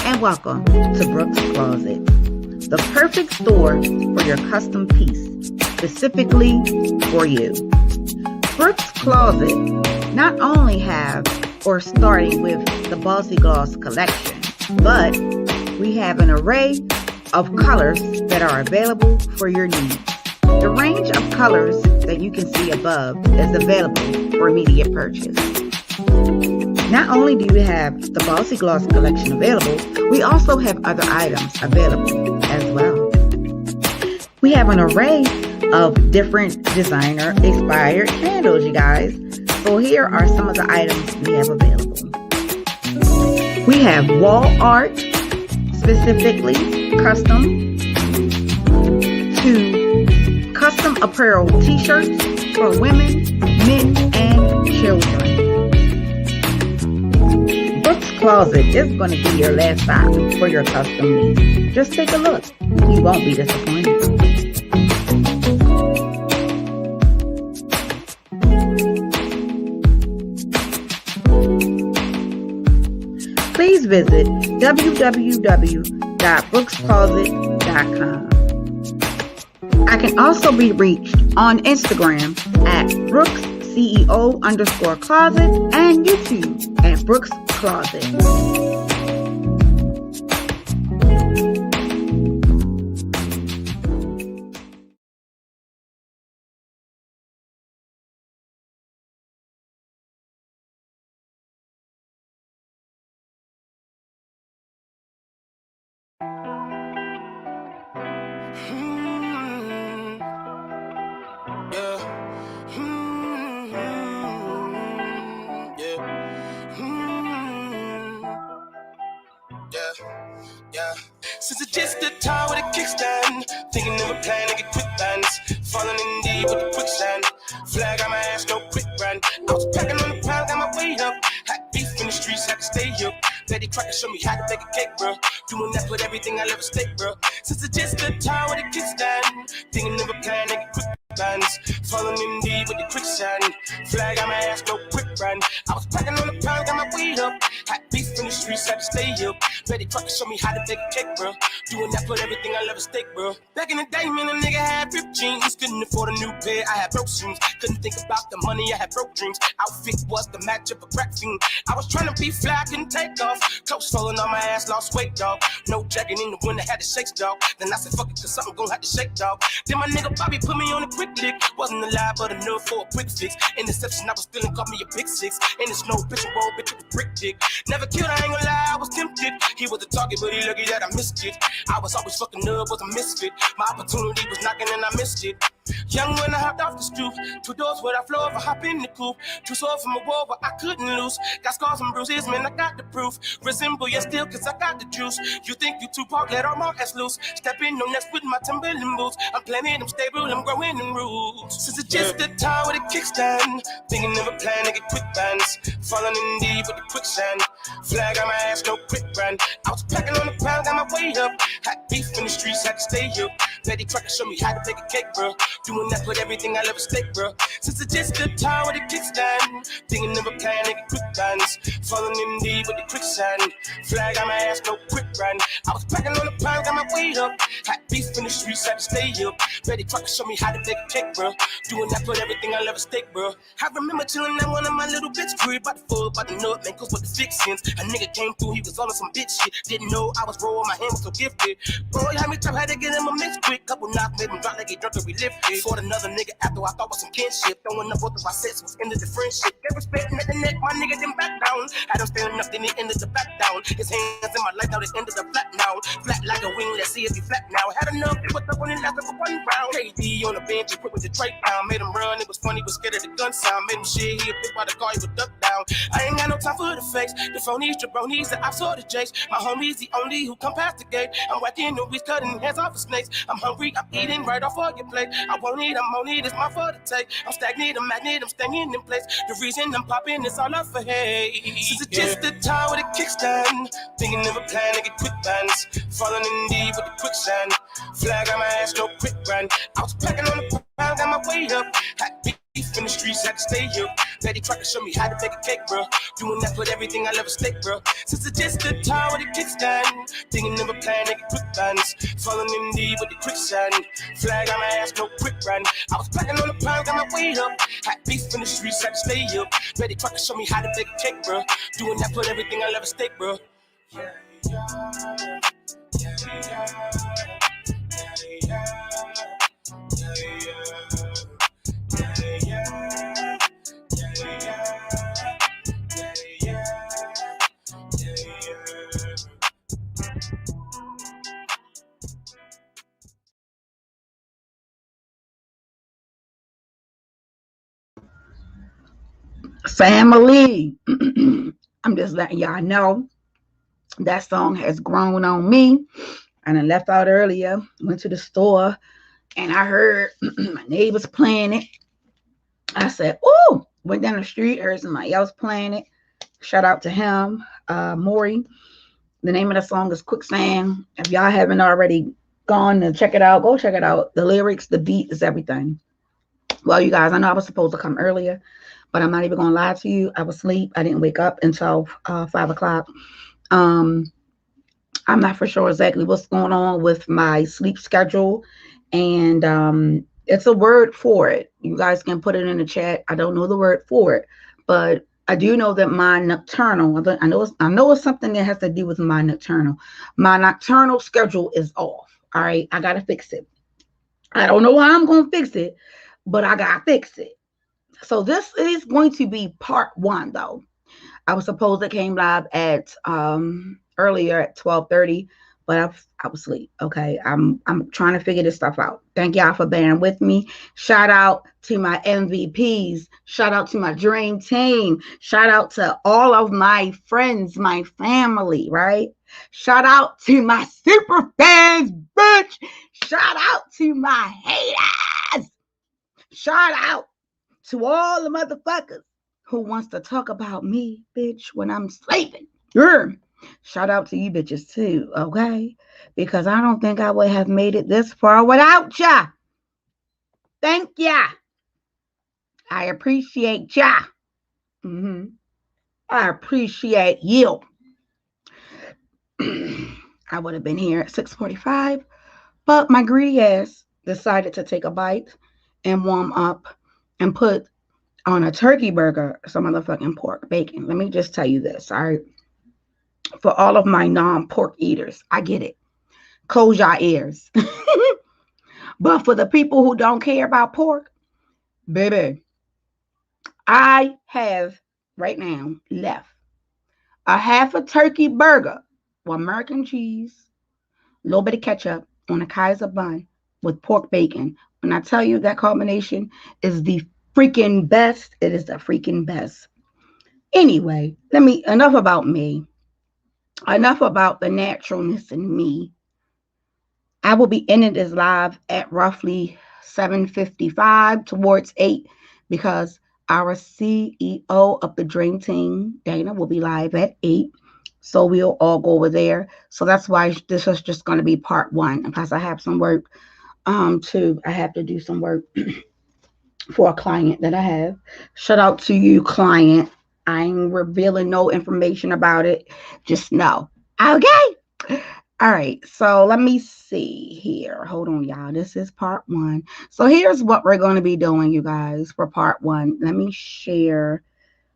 and welcome to Brooks Closet, the perfect store for your custom piece, specifically for you. Brooks Closet not only have or starting with the Bossy Gloss collection, but we have an array of colors that are available for your needs. The range of colors that you can see above is available for immediate purchase. Not only do we have the Bossy Gloss collection available, we also have other items available as well. We have an array of different designer inspired candles, you guys. So here are some of the items we have available. We have wall art, specifically custom, to custom apparel t-shirts for women, men, and children. Brooks Closet is going to be your last stop for your custom needs. Just take a look. You won't be disappointed. Please visit www.brookscloset.com. I can also be reached on Instagram at BrooksCEO_closet and YouTube at Brooks Closet. Since it's just a tower with a kickstand, thinking of a plan to get quick bands, falling in deep with the quicksand. Flag on my ass, no quick run. I was packing on the pound, got my weight up. Hot beef in the streets, had to stay up. Betty Crocker showed me how to bake a cake, bro. Doing that with everything I love a steak, bro. Since it's just a tower with a kickstand, thinking of a plan to get quick bands, falling in deep with the quicksand. Flag on my ass, no quick run. I was packing on the pound, got my weight up. Hot beef in the streets, had to stay up. Betty Crocker showed me how to bake a cake, bro. Doing that with everything I love a steak, bro. Back in the day, man, a nigga had ripped jeans. Couldn't afford a new pair, I had broke shoes. Couldn't think about the money, I had broke dreams. Outfit was the match of a crack fiend. I was trying to be fly, couldn't take off. Clothes falling on my ass, lost weight, dog. No jacket in the winter, had to shake, dog. Then I said, fuck it, cause something gon' have to shake, dog. Then my nigga Bobby put me on a quick lick. Wasn't alive, but enough for a quick fix. Interception, I was feeling, caught me a big six. And it's no bitch and roll, bitch with a brick dick. Never killed, I ain't gonna lie, I was tempted. He was the target, but he lucky that I missed it. I was always fucking up, was a misfit. My opportunity was knocking and I missed it. Young when I hopped off the stoop, 2 doors where I floor if I hop in the coupe. Too sore from a war, but I couldn't lose. Got scars and bruises, man, I got the proof. Resemble you still, cause I got the juice. You think you Tupac, let all my ass loose. Step in on next with my Timberland boots. I'm planning, I'm stable, I'm growing in roots. Since it's just a tower with a kickstand, thinking of a plan to get quick bands, falling in deep with the quicksand. Flag on my ass, no quick run. I was packing on the pound, got my weight up. Hot beef in the streets, had to stay up. Betty Crocker showed me how to bake a cake, bro. Doing that with everything I love a steak, bro. Since it's just a tower with a kickstand, thinking of a plan to get quick bands, falling in deep with the quicksand. Flag on my ass, no quick run. I was packing on the pound, got my weight up. Hot beef in the streets, had to stay up. Betty Crocker showed me how to bake a cake, bro. Doing that with everything I love a steak, bro. I remember chilling at one of my little bitch crib, about the full, about the nut, man, cause with the fixins. A nigga came through, he was all on some bitch shit. Didn't know I was raw, my hand was so gifted. Boy, how me tough, had to get him a mix quick. Couple knocks made him drop like he drunk and we lifted. Fought another nigga after I thought was some kinship. Throwing up both of our sets was ended the friendship. Gave respect at the neck, my nigga didn't back down. Had him standing up, then he ended the back down. His hands in my life, now they ended the flat now. Flat like a wing, let's see if he flat now. Had enough, it was up when it lasted for 1 round. KD on the bench, he quit with the tray down. Made him run, it was funny, was scared of the gun sound. Made him shit, he a bitch by the car, he would duck down. I ain't got no time for the fakes. The phonies, jabronis, the ops, or the jakes. My homies, the only who come past the gate. I'm whacking the weeds, cutting heads off of snakes. I'm hungry, I'm eating right off of your plate. I won't eat, I'm on it, it's my for the take. I'm stagnant, I'm magnet, I'm staying in place. The reason I'm popping is all up for hate. Since it's just a tower with a kickstand, thinking of a plan to get quick bands, falling in deep with the quicksand. Flag on my ass, no quick run. I was packing on the ground, got my weight up. Hot beat in the streets, had to stay here. Betty Crocker showed me how to bake a cake, bro. Doing that, put everything I love at stake, bro. Since I just stood tall with the kickstand, thinking never plan, nigga, quick bands. Falling in deep with the quicksand. Flag on my ass, no quick run. I was packing on the pound, got my weight up. Had beef in the streets, had to stay here. Betty Crocker showed me how to bake a cake, bro. Doing that, put everything I love at stake, bro. Yeah, yeah, yeah, yeah, yeah, yeah, yeah. Family. I'm just letting y'all know that song has grown on me. And I left out earlier, went to the store, and I heard my neighbors playing it. I said, "Ooh!" Went down the street, heard somebody else playing it. Shout out to him, Maury. The name of the song is Quicksand. If y'all haven't already gone to check it out, go check it out. The lyrics, the beat is everything. Well, you guys, I know I was supposed to come earlier, but I'm not even going to lie to you. I was asleep. I didn't wake up until 5 o'clock. I'm not for sure exactly what's going on with my sleep schedule. And it's a word for it. You guys can put it in the chat. I don't know the word for it, but I do know that my nocturnal, I know it's something that has to do with my nocturnal. My nocturnal schedule is off. All right. I got to fix it. I don't know how I'm going to fix it, but I got to fix it. So this is going to be part 1, though. I was supposed to came live at earlier at 12:30, but I was asleep. Okay, I'm trying to figure this stuff out. Thank y'all for bearing with me. Shout out to my MVPs. Shout out to my dream team. Shout out to all of my friends, my family. Right. Shout out to my super fans, bitch. Shout out to my haters. Shout out to all the motherfuckers who wants to talk about me, bitch, when I'm sleeping. Shout out to you bitches too, okay? Because I don't think I would have made it this far without ya. Thank ya. I appreciate ya. I appreciate you. I would have been here at 6:45, but my greedy ass decided to take a bite and warm up and put on a turkey burger some motherfucking pork bacon. Let me just tell you this, all right? For all of my non-pork eaters, I get it. Close your ears. But for the people who don't care about pork, baby, I have right now left a half a turkey burger with American cheese, a little bit of ketchup on a Kaiser bun with pork bacon. When I tell you that combination is the freaking best, it is the freaking best. Anyway, enough about me. Enough about the naturalness in me. I will be ending this live at roughly 7:55 towards 8 because our CEO of the Dream Team, Dana, will be live at 8. So we'll all go over there. So that's why this is just going to be part 1. Because I have some work too. I have to do some work for a client that I have. Shout out to you, client. I ain't revealing no information about it. Just know. Okay. All right. So let me see here. Hold on, y'all. This is part 1. So here's what we're going to be doing, you guys, for part 1. Let me share.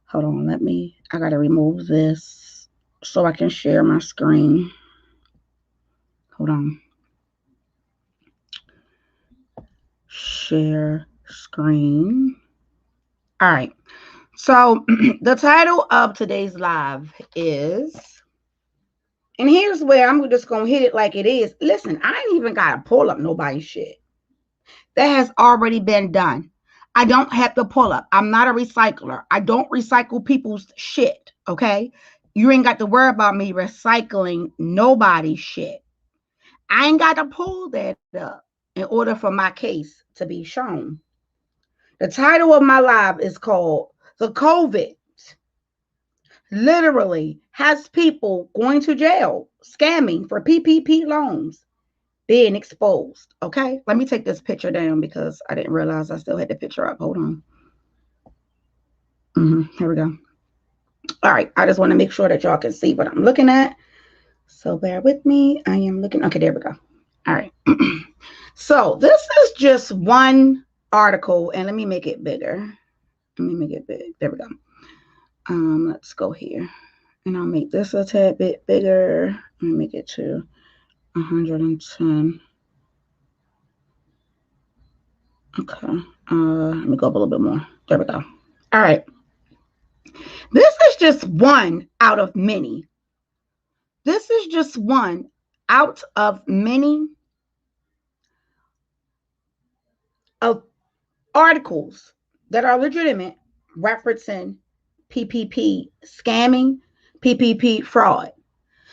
Hold on. I got to remove this so I can share my screen. Hold on. Share screen. All right. So the title of today's live is, and here's where I'm just going to hit it like it is. Listen, I ain't even got to pull up nobody's shit. That has already been done. I don't have to pull up. I'm not a recycler. I don't recycle people's shit, okay? You ain't got to worry about me recycling nobody's shit. I ain't got to pull that up in order for my case to be shown. The title of my live is called The COVID Literally has people going to jail, scamming for PPP loans, being exposed. Okay, let me take this picture down because I didn't realize I still had the picture up. Hold on. Here we go. All right. I just want to make sure that y'all can see what I'm looking at. So bear with me. I am looking. Okay, there we go. All right. So this is just one article, and let me make it bigger. Let me make it big. There we go. Let's go here, and I'll make this a tad bit bigger. Let me make it to 110. Okay. Let me go up a little bit more. There we go. All right. This is just one out of many. This is just one out of many of articles that are legitimate referencing PPP scamming, PPP fraud.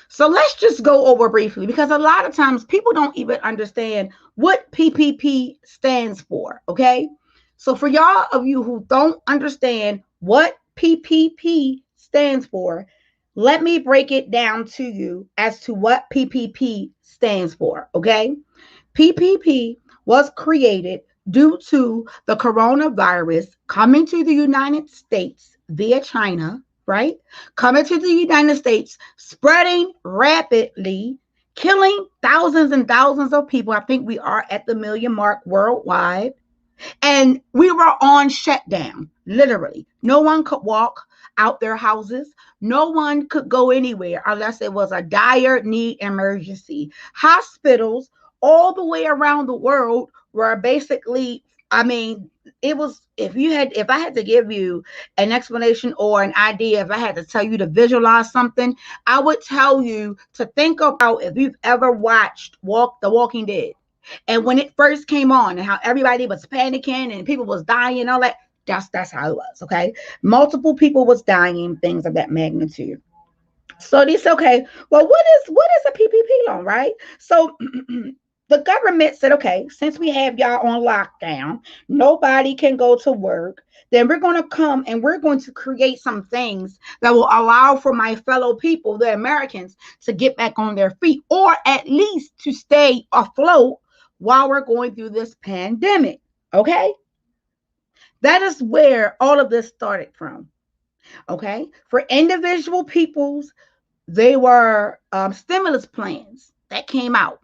So let's just go over briefly, because a lot of times people don't even understand what PPP stands for, okay? So for y'all of you who don't understand what PPP stands for, let me break it down to you as to what PPP stands for, okay? PPP was created due to the coronavirus coming to the United States via China, right? Coming to the United States, spreading rapidly, killing thousands and thousands of people. I think we are at the million mark worldwide. And we were on shutdown, literally. No one could walk out their houses. No one could go anywhere unless it was a dire need emergency. Hospitals all the way around the world were basically, I mean, it was, if I had to give you an explanation or an idea, if I had to tell you to visualize something, I would tell you to think about if you've ever watched The Walking Dead. And when it first came on and how everybody was panicking and people was dying and all that, that's how it was, okay? Multiple people was dying, things of that magnitude. So they said, okay, well, what is a PPP loan, right? So the government said, okay, since we have y'all on lockdown, nobody can go to work, then we're going to come and we're going to create some things that will allow for my fellow people, the Americans, to get back on their feet, or at least to stay afloat while we're going through this pandemic, okay? That is where all of this started from, okay? For individual peoples, they were stimulus plans that came out.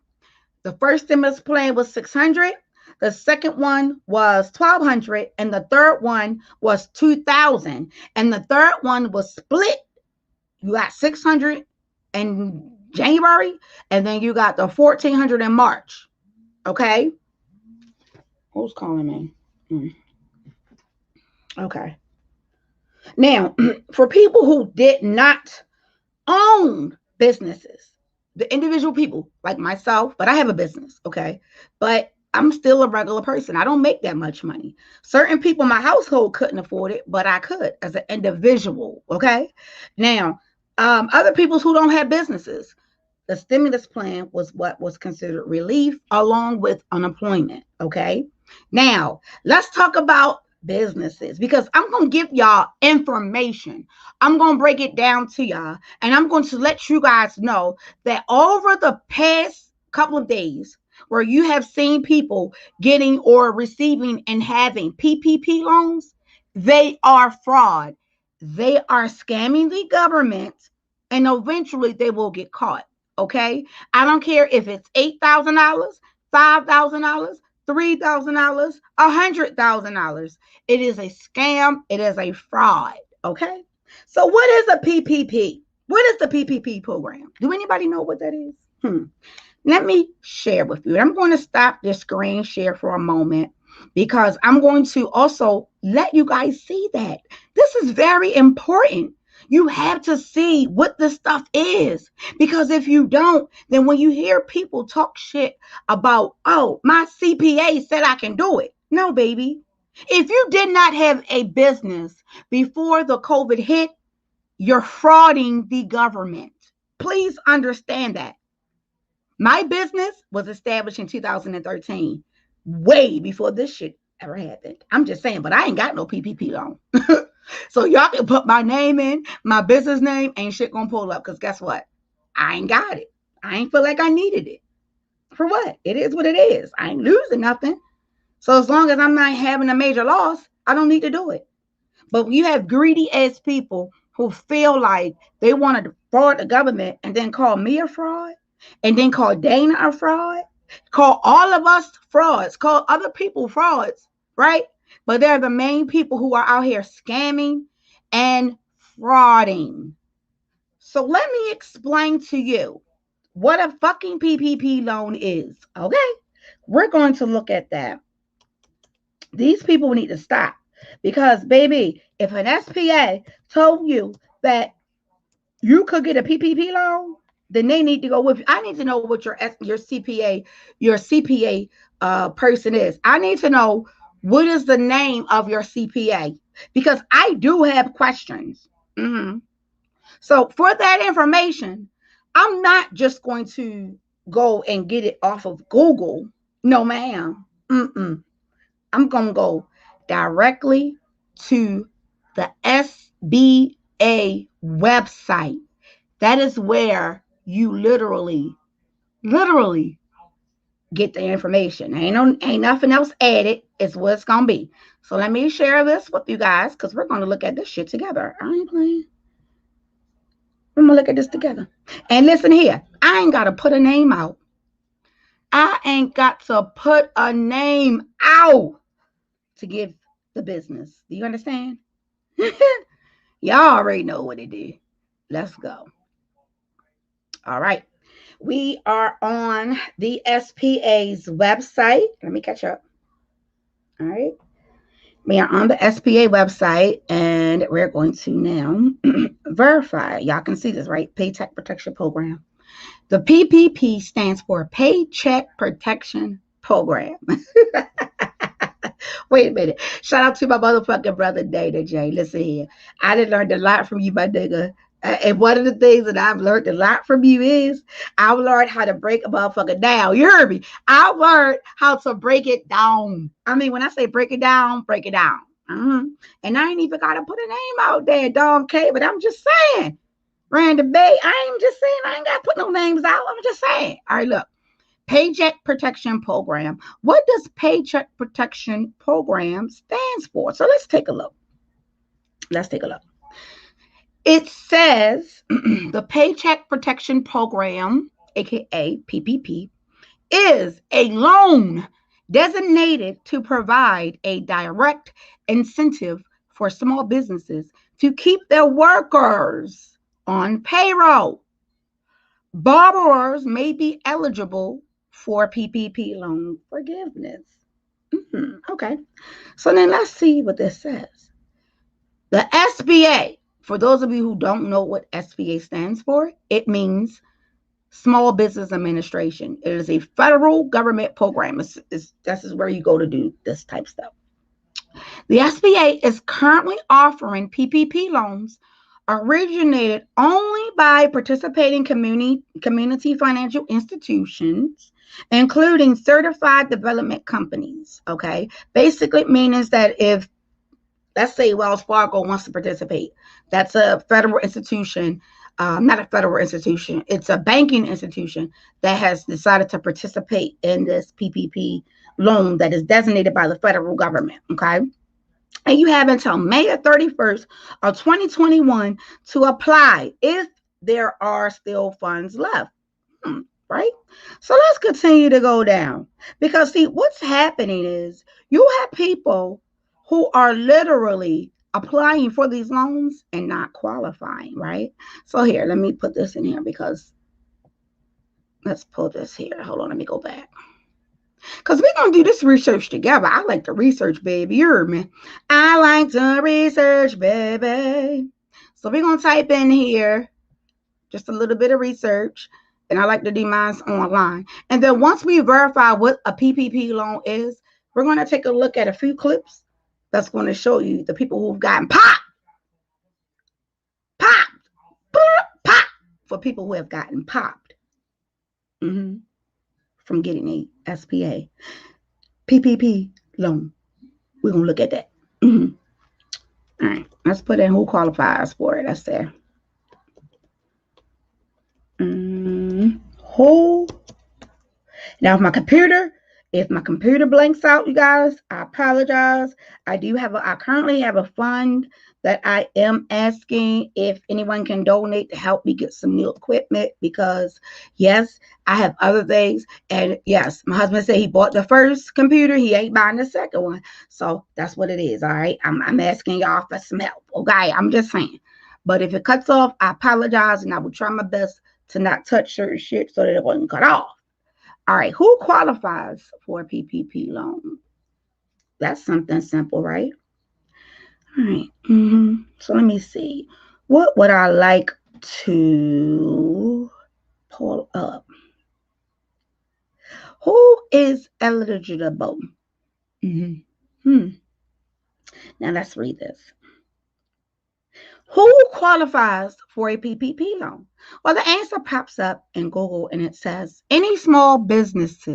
The first stimulus plan was $600, the second one was $1,200, and the third one was $2,000. And the third one was split. You got $600 in January, and then you got the $1,400 in March. Okay. Who's calling me? Okay. Now, for people who did not own businesses, the individual people like myself, but I have a business, okay? But I'm still a regular person. I don't make that much money. Certain people in my household couldn't afford it, but I could as an individual, okay? Now, other people who don't have businesses, the stimulus plan was what was considered relief along with unemployment, okay? Now, let's talk about businesses, because I'm going to give y'all information. I'm going to break it down to y'all, and I'm going to let you guys know that over the past couple of days where you have seen people getting or receiving and having PPP loans, they are fraud. They are scamming the government, and eventually they will get caught. Okay, I don't care if it's $8,000, $5,000, $3,000, $100,000. It is a scam. It is a fraud. Okay, so what is a PPP? What is the PPP program? Do anybody know what that is? Let me share with you. I'm going to stop this screen share for a moment, because I'm going to also let you guys see that this is very important. You have to see what this stuff is, because if you don't, then when you hear people talk shit about, oh, my CPA said I can do it. No, baby. If you did not have a business before the COVID hit, you're frauding the government. Please understand that. My business was established in 2013, way before this shit ever happened. I'm just saying, but I ain't got no PPP loan. So y'all can put my name in, my business name, ain't shit gonna pull up, because guess what? I ain't got it. I ain't feel like I needed it. For what? It is what it is. I ain't losing nothing. So as long as I'm not having a major loss, I don't need to do it. But you have greedy ass people who feel like they want to fraud the government and then call me a fraud and then call Dana a fraud, call all of us frauds, call other people frauds, right? But they're the main people who are out here scamming and frauding. So let me explain to you what a fucking PPP loan is, okay? We're going to look at that. These people need to stop because, baby, if an SPA told you that you could get a PPP loan, then they need to go with you. I need to know what your CPA person is. I need to know what is the name of your CPA because I do have questions. Mm-hmm. So for that information, I'm not just going to go and get it off of Google. No, ma'am. I'm going to go directly to the SBA website. That is where you literally get the information. Ain't nothing else added. It's what it's going to be. So let me share this with you guys because we're going to look at this shit together. I ain't playing. We're going to look at this together. And listen here. I ain't got to put a name out. I ain't got to put a name out to give the business. Do you understand? Y'all already know what it is. Let's go. All right. We are on the SPA's website. Let me catch up. All right. We are on the SPA website and we're going to now verify. Y'all can see this, right? Paycheck Protection Program. The PPP stands for Paycheck Protection Program. Wait a minute. Shout out to my motherfucking brother, Dana J. Listen here. I done learned a lot from you, my nigga. And one of the things that I've learned a lot from you is I've learned how to break a motherfucker down. You heard me? I've learned how to break it down. I mean, when I say break it down, break it down. And I ain't even got to put a name out there, Dom K, but I'm just saying. Random Bay, I ain't just saying I ain't got to put no names out. I'm just saying. All right, look. Paycheck Protection Program. What does Paycheck Protection Program stands for? So let's take a look. It says the Paycheck Protection Program, aka PPP, is a loan designated to provide a direct incentive for small businesses to keep their workers on payroll. Borrowers may be eligible for PPP loan forgiveness. Okay. So then let's see what this says. The SBA, for those of you who don't know what SBA stands for, it means Small Business Administration. It is a federal government program. This is where you go to do this type of stuff. The SBA is currently offering PPP loans originated only by participating community financial institutions, including certified development companies. Okay, basically means that if, let's say, Wells Fargo wants to participate, that's a federal institution, not a federal institution, it's a banking institution that has decided to participate in this PPP loan that is designated by the federal government. Okay. And you have until May 31st of 2021 to apply if there are still funds left. Right? So let's continue to go down. Because, see, what's happening is you have people who are literally applying for these loans and not qualifying, right? So here, let me put this in here because let's pull this here. Hold on, let me go back. Because we're going to do this research together. I like to research, baby. You heard me. I like to research, baby. So we're going to type in here just a little bit of research. And I like to do mine online. And then once we verify what a PPP loan is, we're going to take a look at a few clips that's going to show you the people who've gotten popped. For people who have gotten popped. From getting a SPA PPP loan. We're going to look at that. All right. Let's put in who qualifies for it. That's there. Who? Now, if my computer If my computer blanks out, you guys, I apologize. I currently have a fund that I am asking if anyone can donate to help me get some new equipment, because yes, I have other things. And yes, my husband said he bought the first computer. He ain't buying the second one. So that's what it is. All right. I'm asking y'all for some help. Okay. I'm just saying. But if it cuts off, I apologize, and I will try my best to not touch certain shit so that it wasn't cut off. All right, who qualifies for a PPP loan? That's something simple, right? All right. So let me see. What would I like to pull up? Who is eligible? Now let's read this. Who qualifies for a PPP loan? Well, the answer pops up in Google and it says any small business.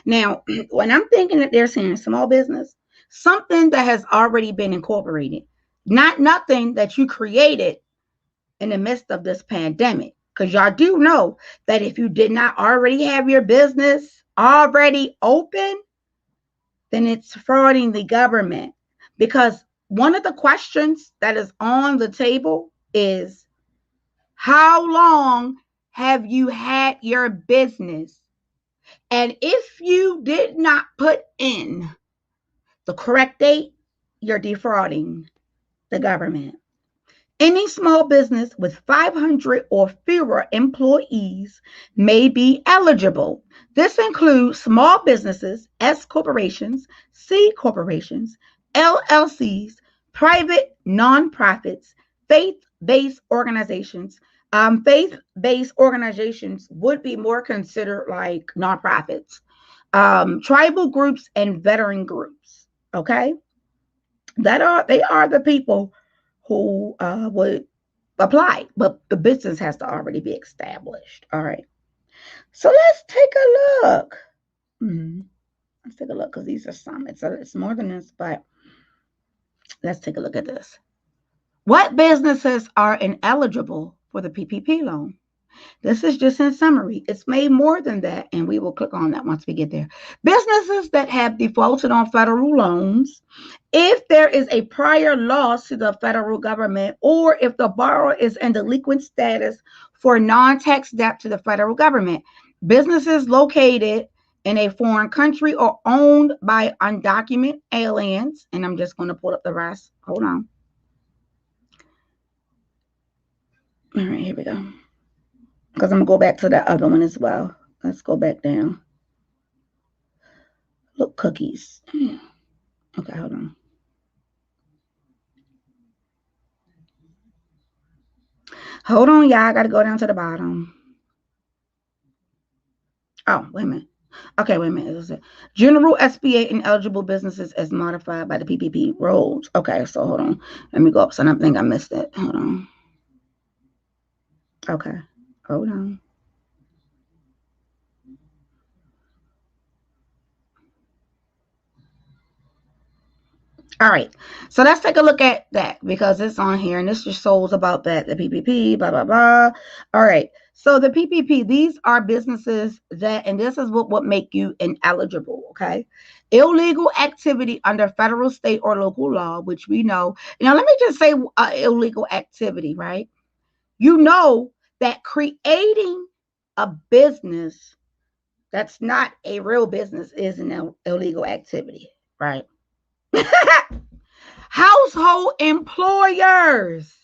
Now, when I'm thinking that they're saying small business, something that has already been incorporated, not nothing that you created in the midst of this pandemic. Because y'all do know that if you did not already have your business already open, then it's frauding the government. Because one of the questions that is on the table is, how long have you had your business? And if you did not put in the correct date, you're defrauding the government. Any small business with 500 or fewer employees may be eligible. This includes small businesses, S corporations, C corporations, LLCs, private nonprofits, faith-based organizations. Faith-based organizations would be more considered like nonprofits, tribal groups, and veteran groups. Okay, they are the people who would apply, but the business has to already be established. All right, so let's take a look. Let's take a look, because these are some. It's more than this, but let's take a look at this. What businesses are ineligible for the PPP loan? This is just in summary. It's made more than that, and we will click on that once we get there. Businesses that have defaulted on federal loans, if there is a prior loss to the federal government, or if the borrower is in delinquent status for non-tax debt to the federal government. Businesses located in a foreign country or owned by undocumented aliens, and I'm just going to pull up the rest. Hold on. All right, here we go. Because I'm going to go back to that other one as well. Let's go back down. Look, cookies. Okay, hold on. Hold on, y'all. I got to go down to the bottom. Oh, wait a minute. Okay, wait a minute. General SBA ineligible businesses as modified by the PPP rules. Okay, so hold on. Let me go up. So I don't think I missed it. Hold on. Okay, hold on. All right, so let's take a look at that, because it's on here and this just shows about that, the PPP, blah, blah, blah. All right, so the PPP, these are businesses that, and this is what would make you ineligible, okay? Illegal activity under federal, state, or local law, which we know. Now, let me just say illegal activity, right? You know that creating a business that's not a real business is an illegal activity, right? Household employers.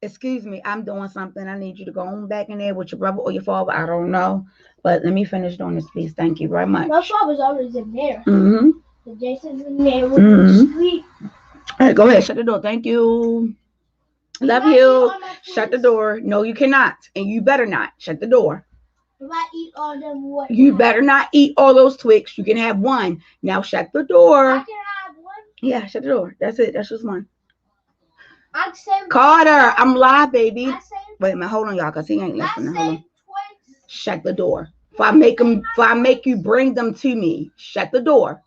Excuse me, I'm doing something. I need you to go on back in there with your brother or your father. I don't know. But let me finish doing this, please. Thank you very much. My father's always in there. So Jason's in there with the sweet. All right, go ahead. Shut the door. Thank you. Love you. Shut the door. No, you cannot. And you better not. Shut the door. If I eat all them, what? You better not eat all those Twix. You can have one. Now shut the door. I can have one? Yeah, shut the door. That's it. That's just one. I'm saying Carter, I'm live, baby. Wait a minute. Hold on, y'all, because he ain't listening. Hold on. Twix. Shut the door. If I make you bring them to me, shut the door.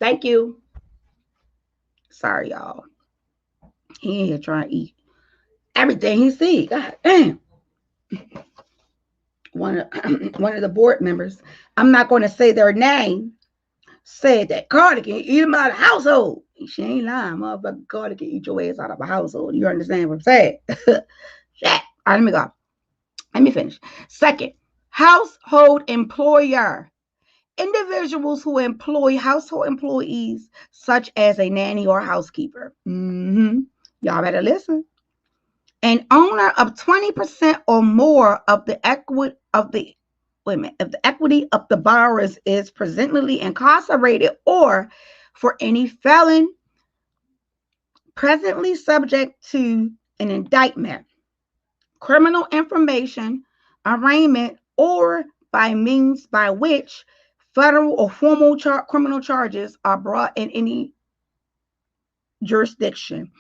Thank you. Sorry, y'all. He in here trying to eat everything he see. God damn. one of one of the board members, I'm not going to say their name, said that Carter can eat him out of the household. She ain't lying, motherfucker. Carter can eat your ass out of a household. You understand what I'm saying? Yeah. All right, let me go. Let me finish. Second, household employer. Individuals who employ household employees, such as a nanny or housekeeper. Y'all better listen. An owner of 20% or more of the equity of the if the equity of the borrowers is presently incarcerated or for any felon presently subject to an indictment, criminal information, arraignment, or by means by which federal or formal criminal charges are brought in any jurisdiction,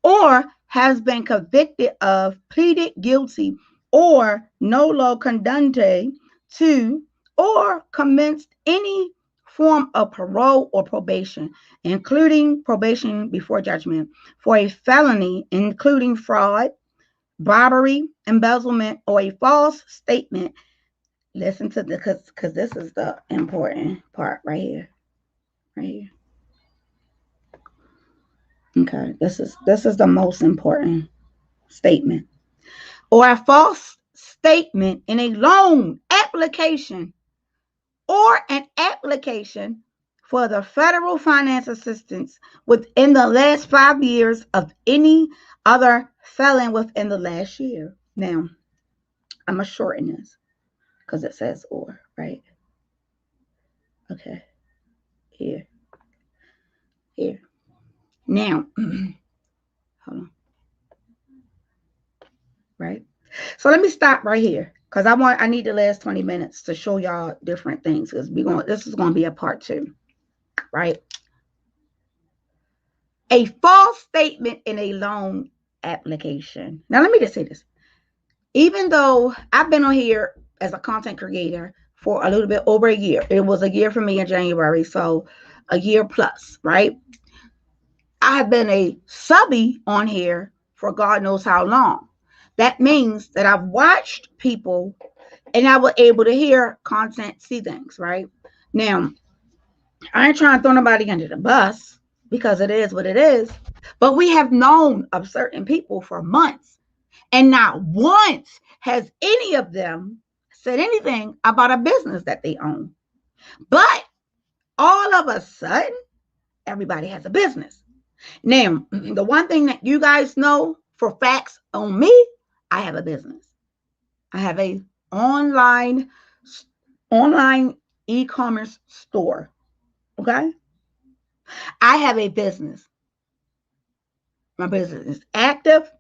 or has been convicted of, pleaded guilty, or nolo contendere to, or commenced any form of parole or probation, including probation before judgment, for a felony, including fraud, robbery, embezzlement, or a false statement. Listen to this, because this is the important part right here. Right here. Okay, this is the most important statement. Or a false statement in a loan application or an application for the federal finance assistance within the last 5 years of any other felon within the last year. Now, I'm going to shorten this because it says or, right? Okay. Here. Now, hold on. Right? So let me stop right here because I need the last 20 minutes to show y'all different things because this is going to be a part 2, right? A false statement in a loan application. Now, let me just say this. Even though I've been on here as a content creator for a little bit over a year, it was a year for me in January, so a year plus, right? I have been a subby on here for God knows how long. That means that I've watched people and I was able to hear content, see things, right? Now, I ain't trying to throw nobody under the bus because it is what it is, but we have known of certain people for months, and not once has any of them said anything about a business that they own. But all of a sudden, everybody has a business. Now, the one thing that you guys know for facts on me, I have a business. I have a online e-commerce store. Okay? I have a business. My business is active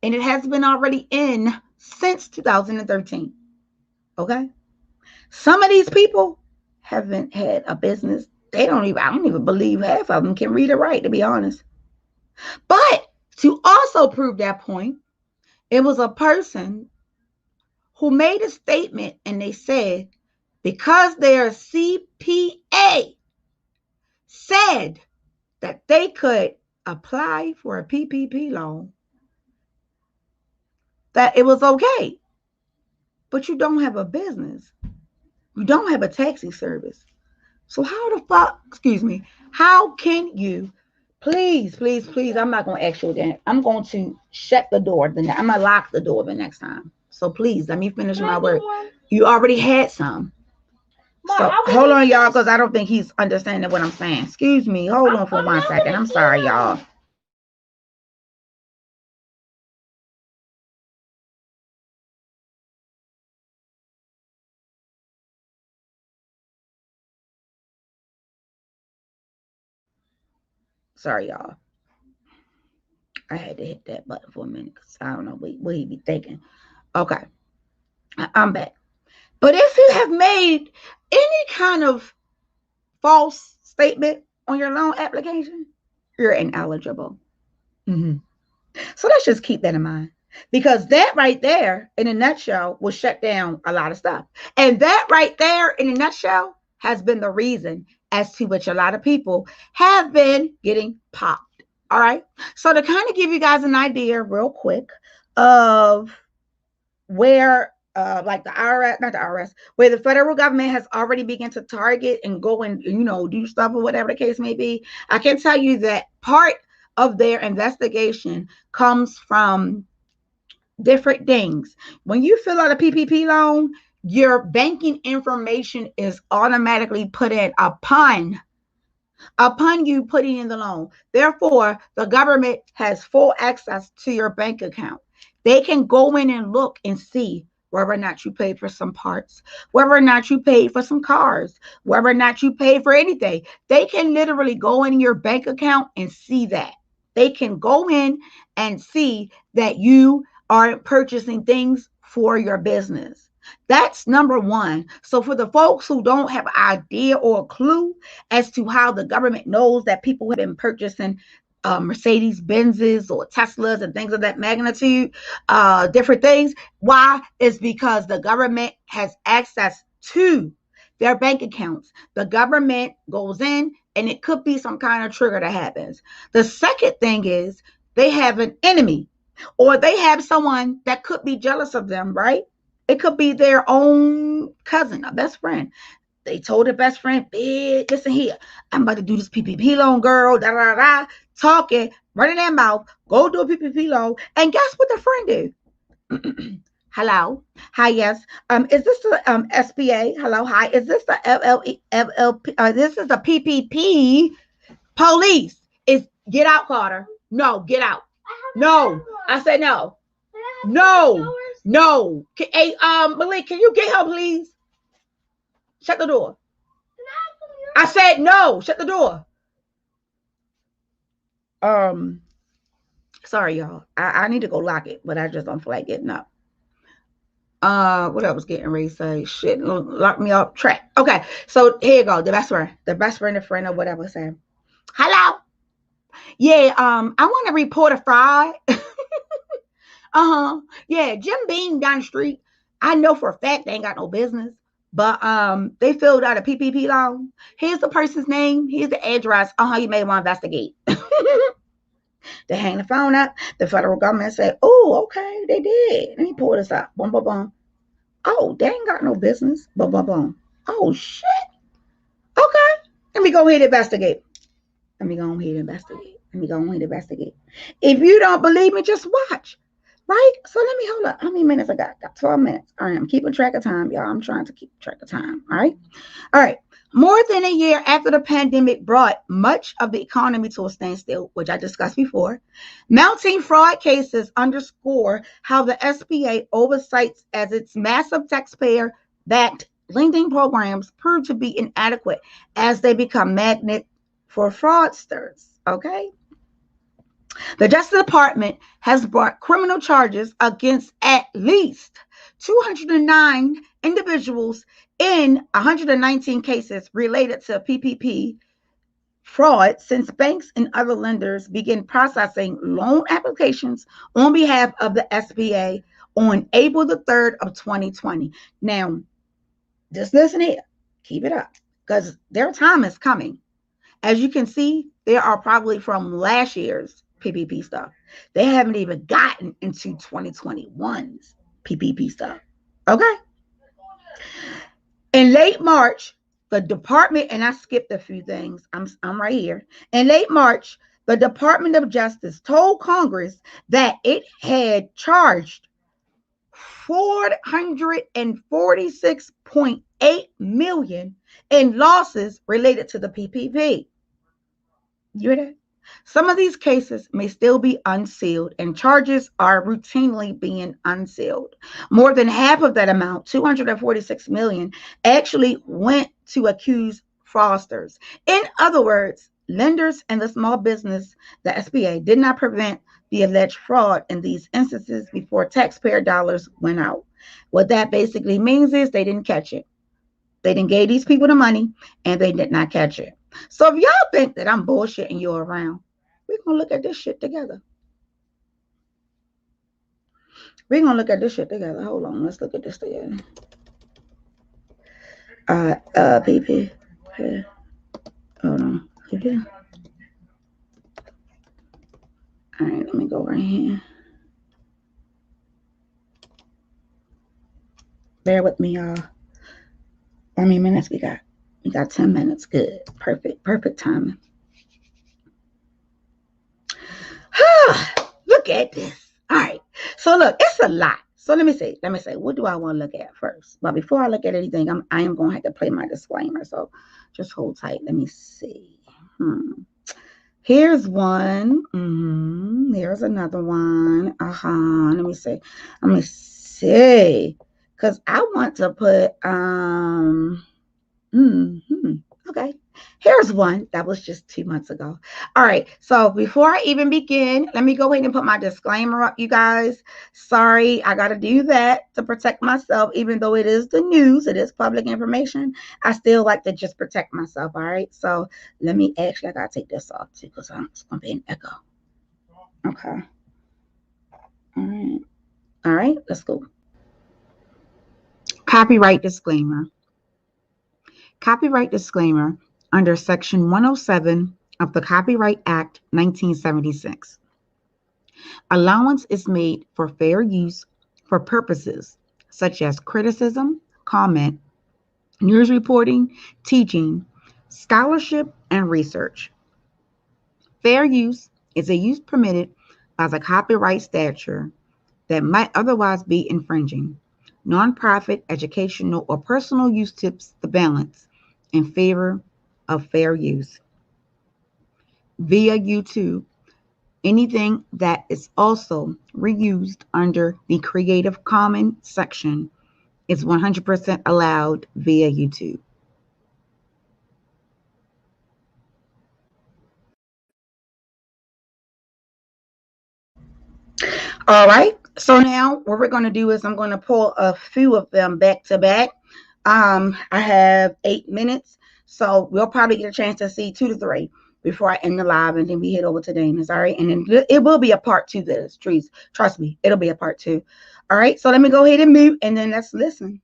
and it has been already in since 2013. Okay? Some of these people haven't had a business. I don't even believe half of them can read or write, to be honest. But to also prove that point, it was a person who made a statement and they said, because their CPA said that they could apply for a PPP loan, that it was okay. But you don't have a business. You don't have a taxi service. So how the fuck, how can you, please, I'm not going to ask you again. I'm going to shut the door. I'm going to lock the door the next time. So please, let me finish my word. You already had some. So hold on, y'all, because I don't think he's understanding what I'm saying. Excuse me. Hold on for 1 second. I'm sorry, y'all. Sorry, y'all. I had to hit that button for a minute because I don't know what he be thinking. Okay. I'm back. But if you have made any kind of false statement on your loan application, you're ineligible. So let's just keep that in mind, because that right there in a nutshell will shut down a lot of stuff. And that right there in a nutshell has been the reason as to which a lot of people have been getting popped. All right. So to kind of give you guys an idea real quick of where like the IRS, not the IRS, where the federal government has already begun to target and go and, do stuff or whatever the case may be. I can tell you that part of their investigation comes from different things. When you fill out a PPP loan, your banking information is automatically put in upon you putting in the loan. Therefore, the government has full access to your bank account. They can go in and look and see whether or not you paid for some parts, whether or not you paid for some cars, whether or not you paid for anything. They can literally go in your bank account and see that. They can go in and see that you are purchasing things for your business. That's number one. So for the folks who don't have an idea or a clue as to how the government knows that people have been purchasing Mercedes Benzes or Teslas and things of that magnitude, different things. Why? It's because the government has access to their bank accounts. The government goes in and it could be some kind of trigger that happens. The second thing is they have an enemy or they have someone that could be jealous of them, right? It could be their own cousin, a best friend. They told their best friend, bitch, listen here, I'm about to do this PPP loan, girl, da da da, talking, running their mouth, go do a PPP loan. And guess what the friend do? Hello, hi, yes. Is this the SBA? Hello, hi. Is this the LLP? This is the PPP. Police is get out, Carter. No, get out. No, I said no. No, no. Hey, Malik, can you get her, please? Shut the door. I said no. Shut the door. Sorry, y'all. I need to go lock it, but I just don't feel like getting up. What I was getting ready to say? Shit, lock me up. Track. Okay, so here you go. The best friend, the friend, or whatever. Saying, hello. Yeah. I want to report a fraud. Yeah, Jim Beam down the street. I know for a fact they ain't got no business. But they filled out a PPP loan. Here's the person's name. Here's the address. You may want to investigate. They hang the phone up. The federal government said, oh, okay, they did. Let me pull this up. Boom, boom, boom. Oh, they ain't got no business. Boom, boom, boom. Oh, shit. Okay. Let me go ahead and investigate. If you don't believe me, just watch. Right? So let me hold up. How many minutes I got? Got 12 minutes. All right. I'm keeping track of time, y'all. I'm trying to keep track of time. All right. All right. More than a year after the pandemic brought much of the economy to a standstill, which I discussed before, mounting fraud cases underscore how the SBA oversights as its massive taxpayer-backed lending programs prove to be inadequate as they become magnet for fraudsters. Okay. The Justice Department has brought criminal charges against at least 209 individuals in 119 cases related to PPP fraud since banks and other lenders began processing loan applications on behalf of the SBA on April the 3rd of 2020. Now, just listen here. Keep it up because their time is coming. As you can see, there are probably from last year's PPP stuff. They haven't even gotten into 2021's PPP stuff. Okay. In late March, the department, and I skipped a few things. I'm right here. In late March, the Department of Justice told Congress that it had charged $446.8 million in losses related to the PPP. You hear that? Some of these cases may still be unsealed, and charges are routinely being unsealed. More than half of that amount, $246 million, actually went to accused fraudsters. In other words, lenders and the small business, the SBA, did not prevent the alleged fraud in these instances before taxpayer dollars went out. What that basically means is they didn't catch it. They didn't give these people the money, and they did not catch it. So if y'all think that I'm bullshitting you around, we're going to look at this shit together. Hold on, let's look at this together. PP. Hold on. Okay. All right, let me go right here. Bear with me, y'all. How many minutes we got? We got 10 minutes. Good. Perfect timing. Look at this. All right. So look, it's a lot. So let me say, what do I want to look at first? But before I look at anything, I am going to have to play my disclaimer. So just hold tight. Let me see. Here's one. Here's another one. Let me see. Because I want to put, okay. Here's one that was just 2 months ago. All right. So before I even begin, let me go ahead and put my disclaimer up, you guys. Sorry, I got to do that to protect myself. Even though it is the news, it is public information, I still like to just protect myself. All right. So let me I got to take this off too because it's going to be an echo. Okay. All right. Let's go. Copyright disclaimer. Copyright disclaimer under Section 107 of the Copyright Act 1976. Allowance is made for fair use for purposes such as criticism, comment, news reporting, teaching, scholarship, and research. Fair use is a use permitted by the copyright statute that might otherwise be infringing. Nonprofit, educational, or personal use tips the balance in favor of fair use. Via YouTube, anything that is also reused under the Creative Commons section is 100% allowed via YouTube. All right. So now what we're going to do is I'm going to pull a few of them back to back. I have 8 minutes, so we'll probably get a chance to see 2 to 3 before I end the live, and then we head over to Dana's. All right. And then it will be a part 2 to this, trees. Trust me, it'll be a part 2. All right. So let me go ahead and mute, and then let's listen.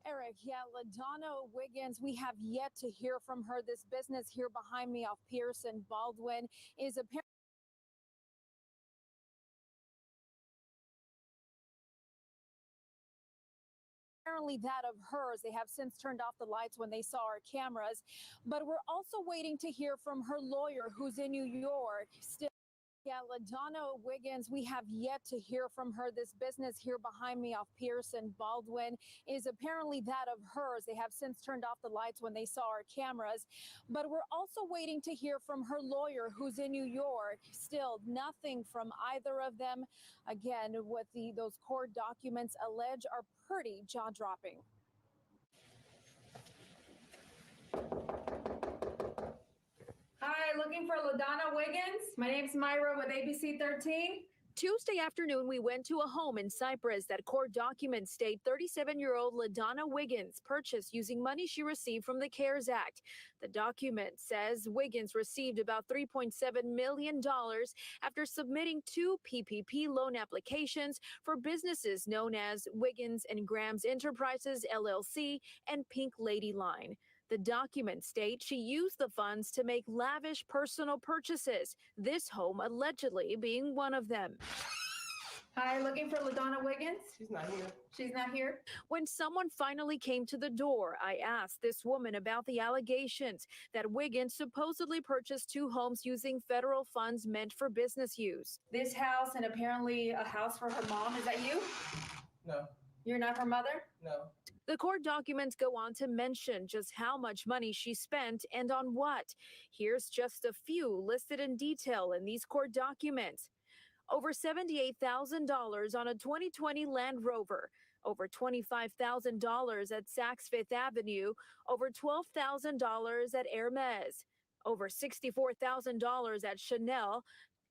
Eric, LaDonna Wiggins, we have yet to hear from her. This business here behind me off Pearson Baldwin is apparently that of hers. They have since turned off the lights when they saw our cameras, but we're also waiting to hear from her lawyer who's in New York. Still, LaDonna Wiggins, we have yet to hear from her. This business here behind me off Pearson Baldwin is apparently that of hers. They have since turned off the lights when they saw our cameras, but we're also waiting to hear from her lawyer who's in New York. Still nothing from either of them. Again, what those court documents allege are pretty jaw-dropping. Hi, looking for LaDonna Wiggins. My name's Myra with ABC 13. Tuesday afternoon, we went to a home in Cyprus that court documents state 37-year-old LaDonna Wiggins purchased using money she received from the CARES Act. The document says Wiggins received about $3.7 million after submitting 2 PPP loan applications for businesses known as Wiggins and Grams Enterprises, LLC, and Pink Lady Line. The documents state she used the funds to make lavish personal purchases, this home allegedly being one of them. Hi, looking for LaDonna Wiggins. She's not here. She's not here. When someone finally came to the door, I asked this woman about the allegations that Wiggins supposedly purchased 2 homes using federal funds meant for business use. This house and apparently a house for her mom. Is that you? No. You're not her mother? No. The court documents go on to mention just how much money she spent and on what. Here's just a few listed in detail in these court documents. Over $78,000 on a 2020 Land Rover, over $25,000 at Saks Fifth Avenue, over $12,000 at Hermes, over $64,000 at Chanel,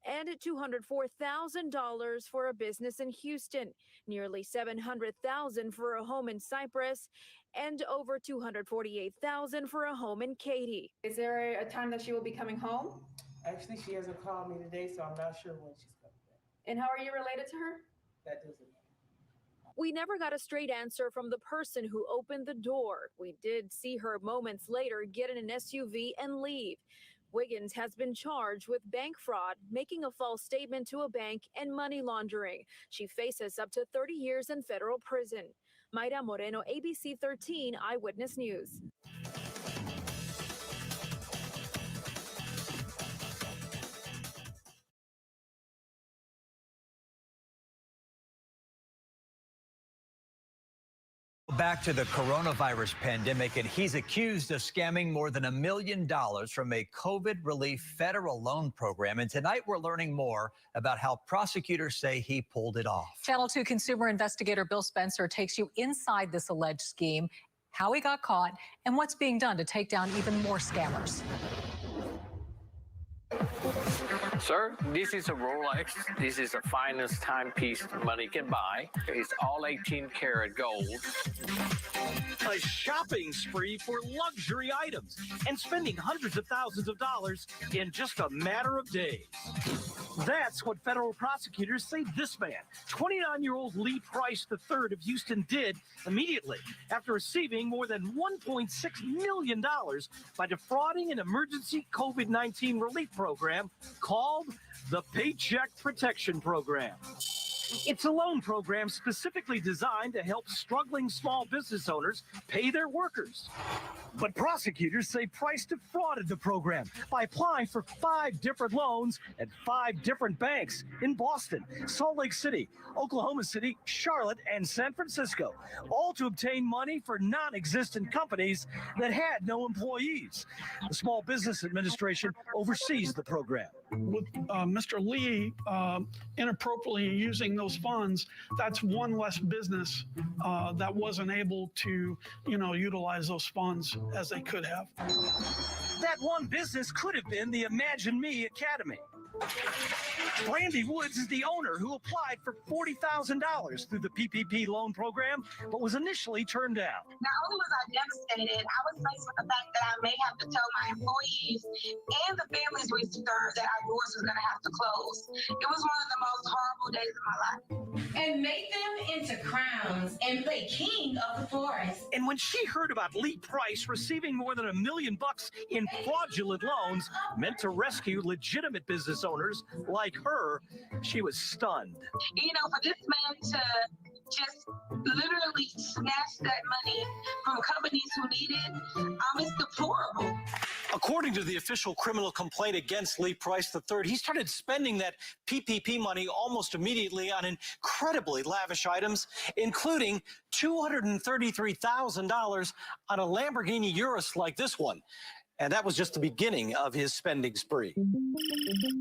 and $204,000 for a business in Houston, nearly $700,000 for a home in Cypress, and over $248,000 for a home in Katy. Is there a time that she will be coming home? Actually, she hasn't called me today, so I'm not sure when she's coming back. And how are you related to her? That doesn't matter. We never got a straight answer from the person who opened the door. We did see her moments later get in an SUV and leave. Wiggins has been charged with bank fraud, making a false statement to a bank, and money laundering. She faces up to 30 years in federal prison. Mayra Moreno, ABC 13 Eyewitness News. Back to the coronavirus pandemic, and he's accused of scamming more than $1 million from a COVID relief federal loan program. And tonight we're learning more about how prosecutors say he pulled it off. Channel 2 consumer investigator Bill Spencer takes you inside this alleged scheme, how he got caught, and what's being done to take down even more scammers. Sir, this is a Rolex. This is the finest timepiece money can buy. It's all 18 karat gold. A shopping spree for luxury items and spending hundreds of thousands of dollars in just a matter of days. That's what federal prosecutors say this man, 29-year-old Lee Price III of Houston, did immediately after receiving more than $1.6 million by defrauding an emergency COVID-19 relief program called the Paycheck Protection Program. It's a loan program specifically designed to help struggling small business owners pay their workers. But prosecutors say Price defrauded the program by applying for 5 different loans at 5 different banks in Boston, Salt Lake City, Oklahoma City, Charlotte, and San Francisco, all to obtain money for non-existent companies that had no employees. The Small Business Administration oversees the program. With Mr. Lee inappropriately using those funds, that's one less business that wasn't able to, utilize those funds as they could have. That one business could have been the Imagine Me Academy. Brandy Woods is the owner who applied for $40,000 through the PPP loan program, but was initially turned down. Not only was I devastated, I was faced with the fact that I may have to tell my employees and the families we serve that our doors was going to have to close. It was one of the most horrible days of my life. And make them into crowns and play king of the forest. And when she heard about Lee Price receiving more than $1 million in fraudulent loans meant to rescue legitimate business owners like her, she was stunned. For this man to just literally snatch that money from companies who need it, it's deplorable. According to the official criminal complaint against Lee Price III, he started spending that PPP money almost immediately on incredibly lavish items, including $233,000 on a Lamborghini Urus like this one. And that was just the beginning of his spending spree.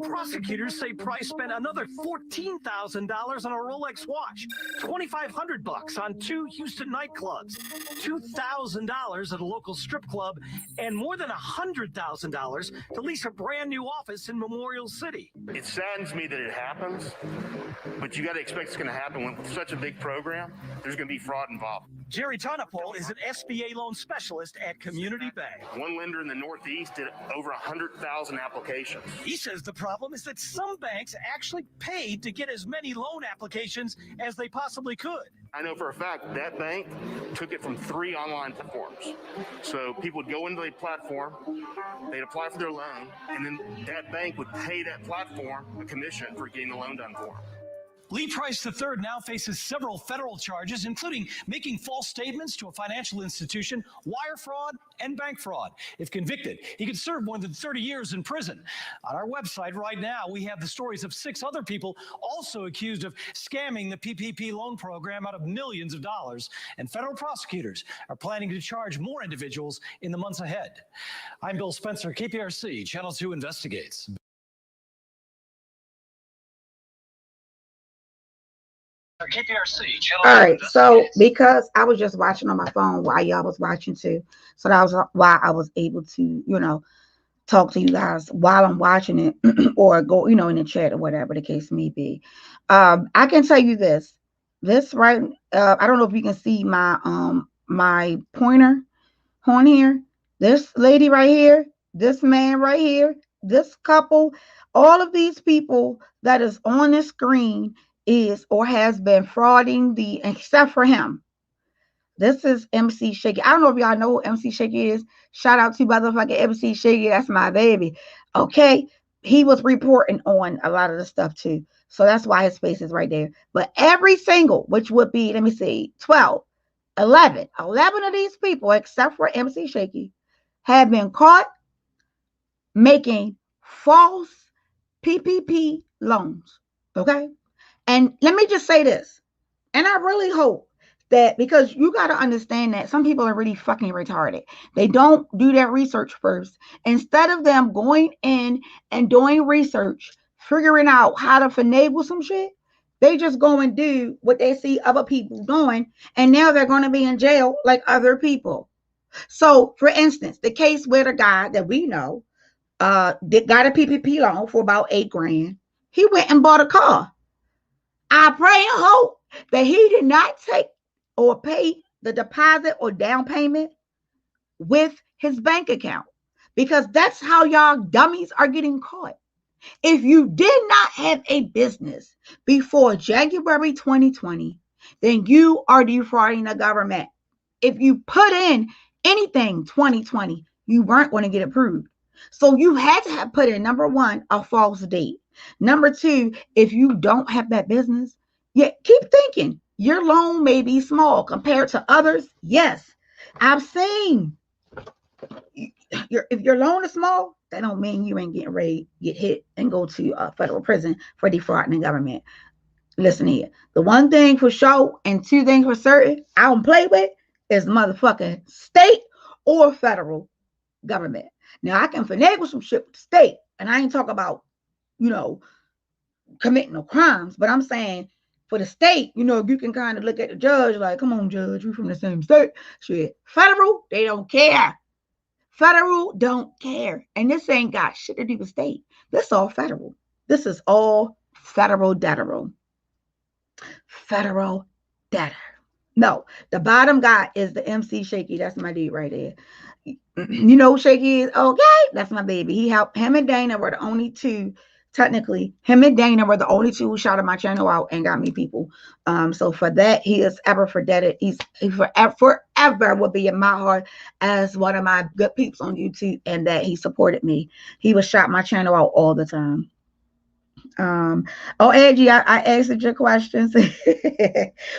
Prosecutors say Price spent another $14,000 on a Rolex watch, $2,500 on 2 Houston nightclubs, $2,000 at a local strip club, and more than $100,000 to lease a brand new office in Memorial City. It saddens me that it happens, but you got to expect it's going to happen with such a big program. There's going to be fraud involved. Jerry Tonapole is an SBA loan specialist at Community Bank. One lender in the Northeast did over 100,000 applications. He says the problem is that some banks actually paid to get as many loan applications as they possibly could. I know for a fact that bank took it from 3 online platforms. So people would go into the platform, they'd apply for their loan, and then that bank would pay that platform a commission for getting the loan done for them. Lee Price III now faces several federal charges, including making false statements to a financial institution, wire fraud, and bank fraud. If convicted, he could serve more than 30 years in prison. On our website right now, we have the stories of 6 other people also accused of scamming the PPP loan program out of millions of dollars. And federal prosecutors are planning to charge more individuals in the months ahead. I'm Bill Spencer, KPRC, Channel 2 Investigates. All right, so because I was just watching on my phone while y'all was watching too, so that was why I was able to, talk to you guys while I'm watching it or go, in the chat or whatever the case may be. I can tell you this right. I don't know if you can see my pointer on here. This lady right here, this man right here, this couple, all of these people that is on the screen is or has been frauding except for him. This is MC Shaky. I don't know if y'all know who MC Shaky is. Shout out to motherfucking MC Shaky. That's my baby. Okay. He was reporting on a lot of the stuff too. So that's why his face is right there. But every single, which would be, let me see, 12, 11 of these people, except for MC Shaky, have been caught making false PPP loans. Okay. And let me just say this. And I really hope that, because you got to understand that some people are really fucking retarded. They don't do their research first. Instead of them going in and doing research, figuring out how to finagle some shit, they just go and do what they see other people doing. And now they're going to be in jail like other people. So, for instance, the case where the guy that we know got a PPP loan for about $8,000. He went and bought a car. I pray and hope that he did not take or pay the deposit or down payment with his bank account, because that's how y'all dummies are getting caught. If you did not have a business before January 2020, then you are defrauding the government. If you put in anything 2020, you weren't going to get approved. So you had to have put in, number one, a false date. Number two, if you don't have that business, keep thinking. Your loan may be small compared to others. Yes, I've seen. If your loan is small, that don't mean you ain't getting ready to get hit and go to federal prison for defrauding the government. Listen here. The one thing for sure and two things for certain I don't play with is motherfucking state or federal government. Now, I can finagle some shit with the state, and I ain't talking about, committing no crimes, but I'm saying for the state, you can kind of look at the judge like, come on, judge, we from the same state. Shit. Federal, they don't care. Federal don't care. And this ain't got shit to do with state. This is all federal. This is all federal debtor. Federal debtor. No, the bottom guy is the MC Shaky. That's my dude right there. You know who Shaky is? Okay, that's my baby. He helped. Him and Dana were the only two. Technically, him and Dana were the only two who shouted my channel out and got me people. So for that, he is ever forgetted. He forever will be in my heart as one of my good peeps on YouTube, and that he supported me. He would shout my channel out all the time. Angie, I answered your questions.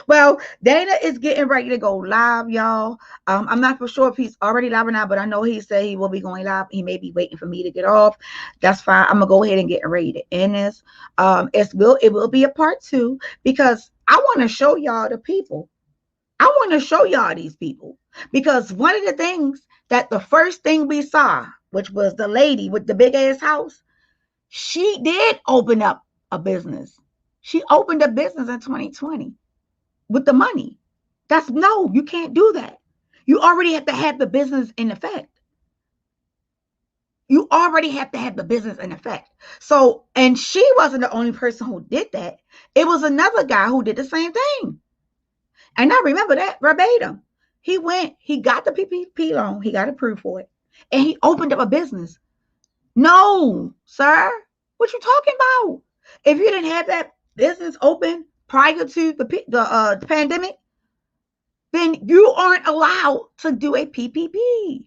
Well, Dana is getting ready to go live, y'all. I'm not for sure if he's already live or not, but I know he said he will be going live. He may be waiting for me to get off. That's fine. I'm gonna go ahead and get ready to end this. It will be a part 2, because I want to show y'all the people. I want to show y'all these people, because one of the things that the first thing we saw, which was the lady with the big ass house, she did open up a business. She opened a business in 2020 with the money. No, you can't do that. You already have to have the business in effect. You already have to have the business in effect. So, and she wasn't the only person who did that. It was another guy who did the same thing. And I remember that verbatim. He got the PPP loan. He got approved for it. And he opened up a business. No, sir. What you talking about? If you didn't have that business open prior to the pandemic, then you aren't allowed to do a PPP.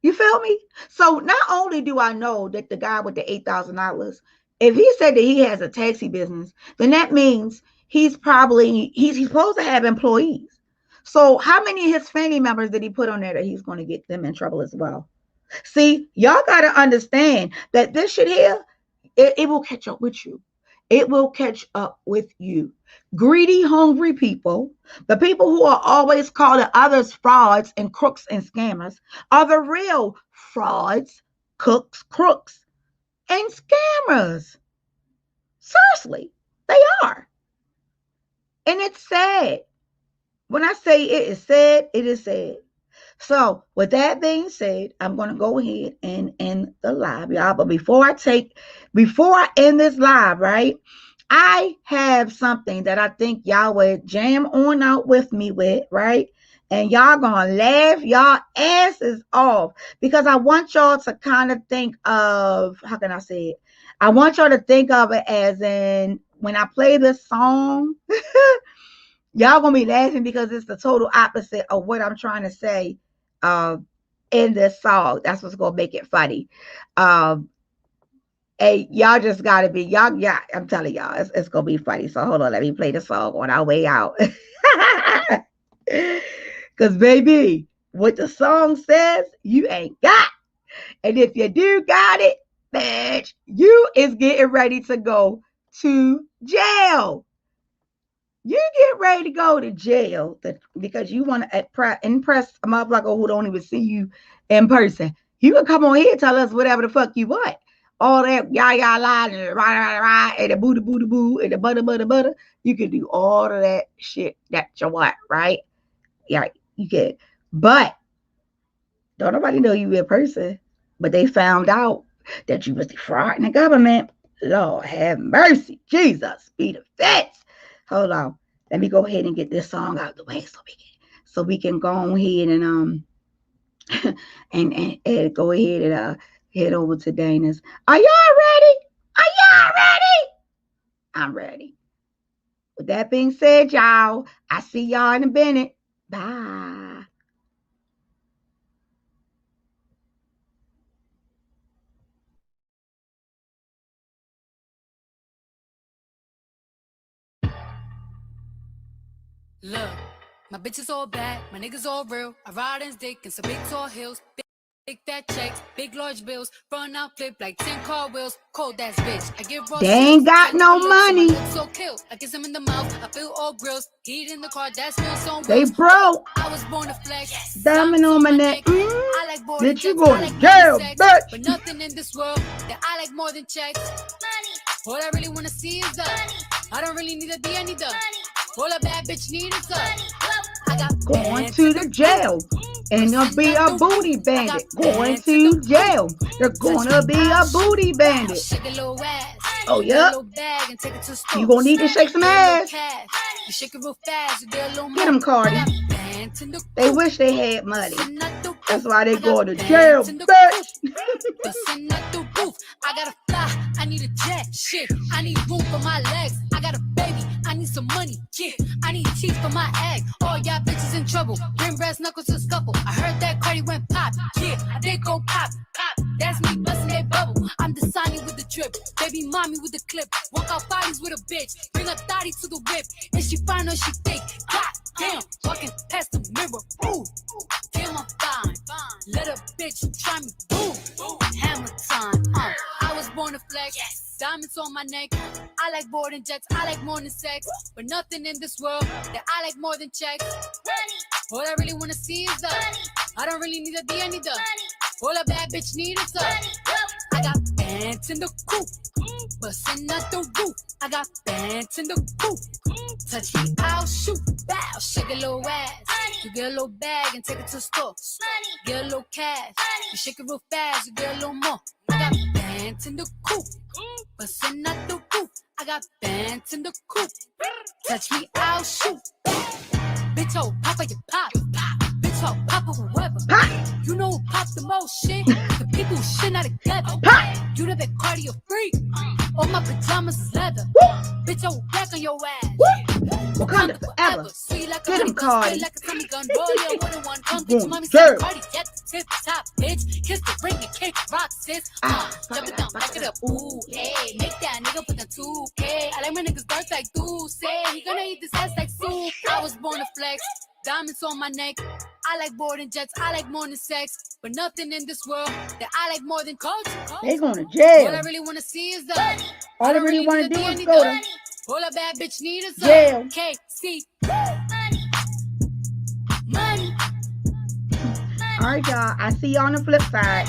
You feel me? So not only do I know that the guy with the $8,000, if he said that he has a taxi business, then that means he's supposed to have employees. So how many of his family members did he put on there that he's going to get them in trouble as well? See, y'all got to understand that this shit here, it will catch up with you. It will catch up with you. Greedy, hungry people, the people who are always calling others frauds and crooks and scammers, are the real frauds, crooks, and scammers. Seriously, they are. And it's sad. When I say it is sad, it is sad. So with that being said, I'm going to go ahead and end the live, y'all. But before I end this live, right, I have something that I think y'all would jam on out with me with, right? And y'all gonna laugh y'all asses off, because I want y'all to kind of think of, how can I say it? I want y'all to think of it as in, when I play this song, y'all gonna be laughing because it's the total opposite of what I'm trying to say in this song. That's what's gonna make it funny. Hey, y'all just gotta be, y'all, yeah, I'm telling y'all, it's gonna be funny. So hold on, let me play the song on our way out. Because, baby, what the song says, you ain't got. And if you do got it, bitch, you is getting ready to go to jail. You get ready to go to jail because you want to impress a motherfucker who don't even see you in person. You can come on here and tell us whatever the fuck you want. All that yah lie and rah and the boo boo and the butter. You can do all of that shit that you want, right? Yeah, you can. But don't nobody know you in person. But they found out that you was defrauding the government. Lord have mercy. Jesus be the fence. Hold on. Let me go ahead and get this song out the way so we can go on ahead and and go ahead and head over to Dana's. Are y'all ready? Are y'all ready? I'm ready. With that being said, y'all, I see y'all in a minute. Bye. Look, my bitch is all bad, my niggas all real. I ride in dick in some big tall hills, big fat checks, big large bills, run out flip like 10 car wheels. Cold ass bitch, I give raw. They ain't got no money. So kill, I kiss him in the mouth, I feel all grills. Heat in the car, that's feels so. They broke. I was born to flex. Diamond on my neck. I like more Bitch, you than going to jail, bitch. But nothing in this world that I like more than checks. Money. All I really wanna see is the money. I don't really need a D, I need the money. All a bad bitch need is the money. I got going to the jail. And you'll be a booty bandit. Going to jail. You're gonna be a booty bandit. Oh, yeah. You gonna need to shake some ass. Get them, Cardi. They wish they had money. That's why they go to jail, bitch. I gotta fly, I need a jet, shit. I need room for my legs. I got a baby, I need some money, yeah. I need teeth for my egg. All y'all bitches in trouble. Bring brass knuckles to scuffle. I heard that Cardi went pop, yeah. I did go pop. That's me busting that bubble. I'm the Sonny with the drip, baby mommy with the clip. Walk out bodies with a bitch, bring a thotty to the whip. Is she fine or she thick? God damn, walking past the mirror, ooh. Damn, I'm fine. Let a bitch try me, boom. Hammer time, I was born to flex. Diamonds on my neck. I like boarding jets. I like more than sex. But nothing in this world that I like more than checks. Money. All I really wanna see is the money. I don't really need a D, I need the money. All a bad bitch need is the money. I got bands in the coop, bustin' out the roof. I got bands in the coop. Touch me, I'll shoot. Bow, shake a little ass. You get a little bag and take it to the store. Get a little cash. You shake it real fast, you get a little more. I got bands in the coop, bustin' out the roof. I got bands in the coop. Touch me, I'll shoot. Bitch, oh, Papa, you pop. Bitch, oh, Papa, whoever. You know who pops the most shit? The people who shit not together. You the big cardio freak. All my pajamas is leather. Bitch, oh, back on your ass. Wakanda forever. Get him, Cardi. Like a Tommy gun, roll your one and one. Come get your mommy some Cardi. Get the tip top, bitch. Kiss the ring and kick rock, sis. Jump it down, back it up. Ooh, hey. Make that nigga put the 2K. I like my niggas dark like Deuce. He gonna eat this ass like soup. I was born to flex. Diamonds on my neck. I like boarding jets. I like more than sex. But nothing in this world that I like more than coach. They going to jail. All I really want to see is the money. All I really want to do is go to all a bad bitch need is jail. KC. Money. All right, y'all. I see you on the flip side.